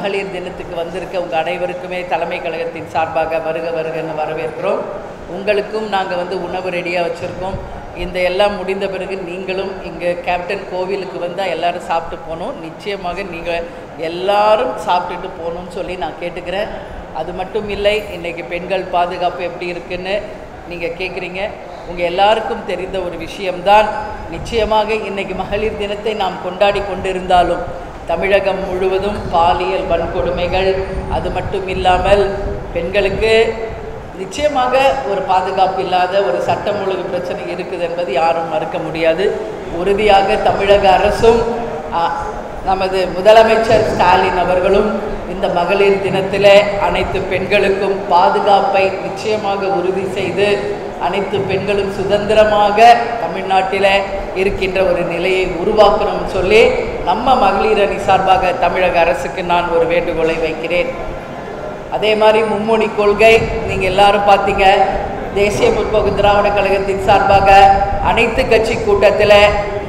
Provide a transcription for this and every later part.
மகளிர் தினத்துக்கு வந்திருக்க உங்கள் அனைவருக்குமே தலைமை கழகத்தின் சார்பாக வருக வருகன்னு வரவேற்கிறோம். உங்களுக்கும் நாங்கள் உணவு ரெடியாக வச்சுருக்கோம். இந்த எல்லாம் முடிந்த பிறகு நீங்களும் இங்கே கேப்டன் கோவிலுக்கு வந்தால் எல்லோரும் சாப்பிட்டு போகணும். நிச்சயமாக நீங்கள் எல்லாரும் சாப்பிட்டுட்டு போகணும்னு சொல்லி நான் கேட்டுக்கிறேன். அது மட்டும் இல்லை, இன்றைக்கி பெண்கள் பாதுகாப்பு எப்படி இருக்குன்னு நீங்கள் கேட்குறீங்க. உங்கள் எல்லாருக்கும் தெரிந்த ஒரு விஷயம்தான். நிச்சயமாக இன்றைக்கி மகளிர் தினத்தை நாம் கொண்டாடி கொண்டிருந்தாலும் தமிழகம் முழுவதும் பாலியல் வன்கொடுமைகள், அது மட்டும் இல்லாமல் பெண்களுக்கு நிச்சயமாக ஒரு பாதுகாப்பு இல்லாத ஒரு சட்டம் ஒழுங்கு பிரச்சனை இருக்குது என்பது யாரும் மறுக்க முடியாது. உறுதியாக தமிழக அரசும் நமது முதலமைச்சர் ஸ்டாலின் அவர்களும் இந்த மகளிர் தினத்தில் அனைத்து பெண்களுக்கும் பாதுகாப்பை நிச்சயமாக உறுதி செய்து அனைத்து பெண்களும் சுதந்திரமாக தமிழ்நாட்டில் இருக்கின்ற ஒரு நிலையை உருவாக்கணும்னு சொல்லி நம்ம மகளிர் அணி சார்பாக தமிழக அரசுக்கு நான் ஒரு வேண்டுகோளை வைக்கிறேன். அதே மாதிரி மும்மொழி கொள்கை நீங்கள் எல்லாரும் பார்த்தீங்க. தேசிய முற்போக்கு திராவிட கழகத்தின் சார்பாக அனைத்து கட்சி கூட்டத்தில்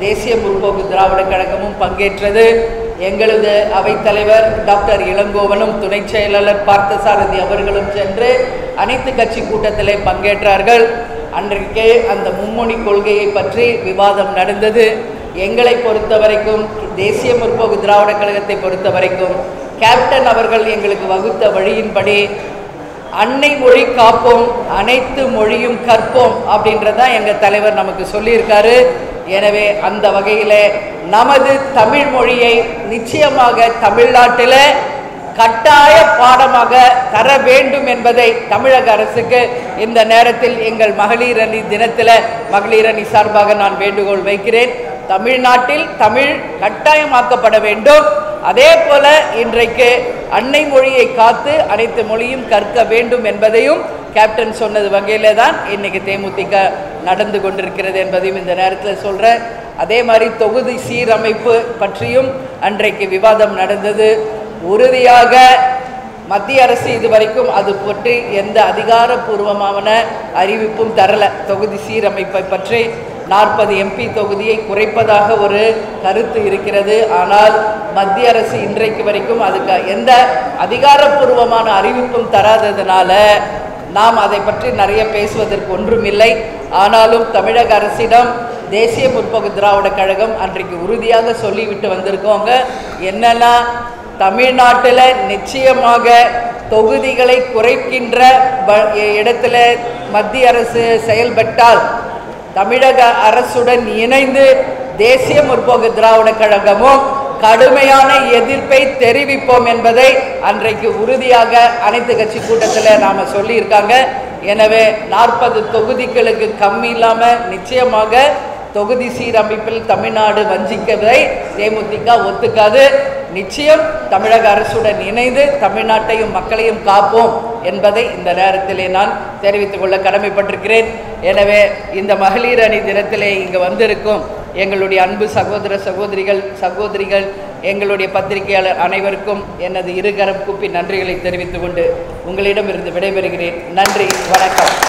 தேசிய முற்போக்கு திராவிட கழகமும் பங்கேற்றது. எங்களது அவைத்தலைவர் டாக்டர் இளங்கோவனும் துணை செயலாளர் பார்த்தசாரதி அவர்களும் சென்று அனைத்து கட்சி கூட்டத்திலே பங்கேற்றார்கள். அன்றைக்கே அந்த மும்மொழி கொள்கையை பற்றி விவாதம் நடந்தது. எங்களை பொறுத்த வரைக்கும், தேசிய முற்போக்கு திராவிட கழகத்தை பொறுத்த வரைக்கும் கேப்டன் அவர்கள் எங்களுக்கு வகுத்த வழியின்படி அன்னை மொழி காப்போம், அனைத்து மொழியும் கற்போம் அப்படின்றதான் எங்கள் தலைவர் நமக்கு சொல்லியிருக்காரு. எனவே அந்த வகையில் நமது தமிழ் மொழியை நிச்சயமாக தமிழ்நாட்டில் கட்டாய பாடமாக தர வேண்டும் என்பதை தமிழக அரசுக்கு இந்த நேரத்தில் எங்கள் மகளிர் அணி தினத்தில் மகளிர் அணி சார்பாக நான் வேண்டுகோள் வைக்கிறேன். தமிழ்நாட்டில் தமிழ் கட்டாயமாக்கப்பட வேண்டும். அதே போல இன்றைக்கு அன்னை மொழியை காத்து அனைத்து மொழியும் கற்க வேண்டும் என்பதையும் கேப்டன் சொன்னது வகையிலே தான் இன்றைக்கி தேமுதிக நடந்து கொண்டிருக்கிறது என்பதையும் இந்த நேரத்தில் சொல்கிறேன். அதே மாதிரி தொகுதி சீரமைப்பு பற்றியும் அன்றைக்கு விவாதம் நடந்தது. உறுதியாக மத்திய அரசு இதுவரைக்கும் அது பற்றி எந்த அதிகாரப்பூர்வமான அறிவிப்பும் தரலை. தொகுதி சீரமைப்பை பற்றி 40 MP தொகுதியை குறைப்பதாக ஒரு கருத்து இருக்கிறது. ஆனால் மத்திய அரசு இன்றைக்கு வரைக்கும் அதுக்கு எந்த அதிகாரப்பூர்வமான அறிவிப்பும் தராததுனால நாம் அதை பற்றி நிறைய பேசுவதற்கு ஒன்றுமில்லை. ஆனாலும் தமிழக அரசிடம் தேசிய முற்போக்கு திராவிட கழகம் அன்றைக்கு உறுதியாக சொல்லிவிட்டு வந்திருக்கோங்க. என்னன்னா, தமிழ்நாட்டில் நிச்சயமாக தொகுதிகளை குறைக்கின்ற இடத்துல மத்திய அரசு செயல்பட்டால் தமிழக அரசுடன் இணைந்து தேசிய முற்போக்கு திராவிட கழகமும் கடுமையான எதிர்ப்பை தெரிவிப்போம் என்பதை அன்றைக்கு உறுதியாக அனைத்து கட்சி கூட்டத்தில் நாம் சொல்லியிருக்காங்க. எனவே 40 தொகுதிகளுக்கு கம்மி இல்லாமல் நிச்சயமாக தொகுதி சீரமைப்பில் தமிழ்நாடு வஞ்சிக்கதை தேமுதிக ஒத்துக்காது. நிச்சயம் தமிழக அரசுடன் இணைந்து தமிழ்நாட்டையும் மக்களையும் காப்போம் என்பதை இந்த நேரத்திலே நான் தெரிவித்துக் கொள்ள கடமைப்பட்டிருக்கிறேன். எனவே இந்த மகளிர் அணி தினத்திலே இங்கு வந்திருக்கும் எங்களுடைய அன்பு சகோதர சகோதரிகள் எங்களுடைய பத்திரிகையாளர் அனைவருக்கும் எனது இருகரம் கூப்பி நன்றிகளை தெரிவித்துக் கொண்டு உங்களிடமிருந்து விடைபெறுகிறேன். நன்றி, வணக்கம்.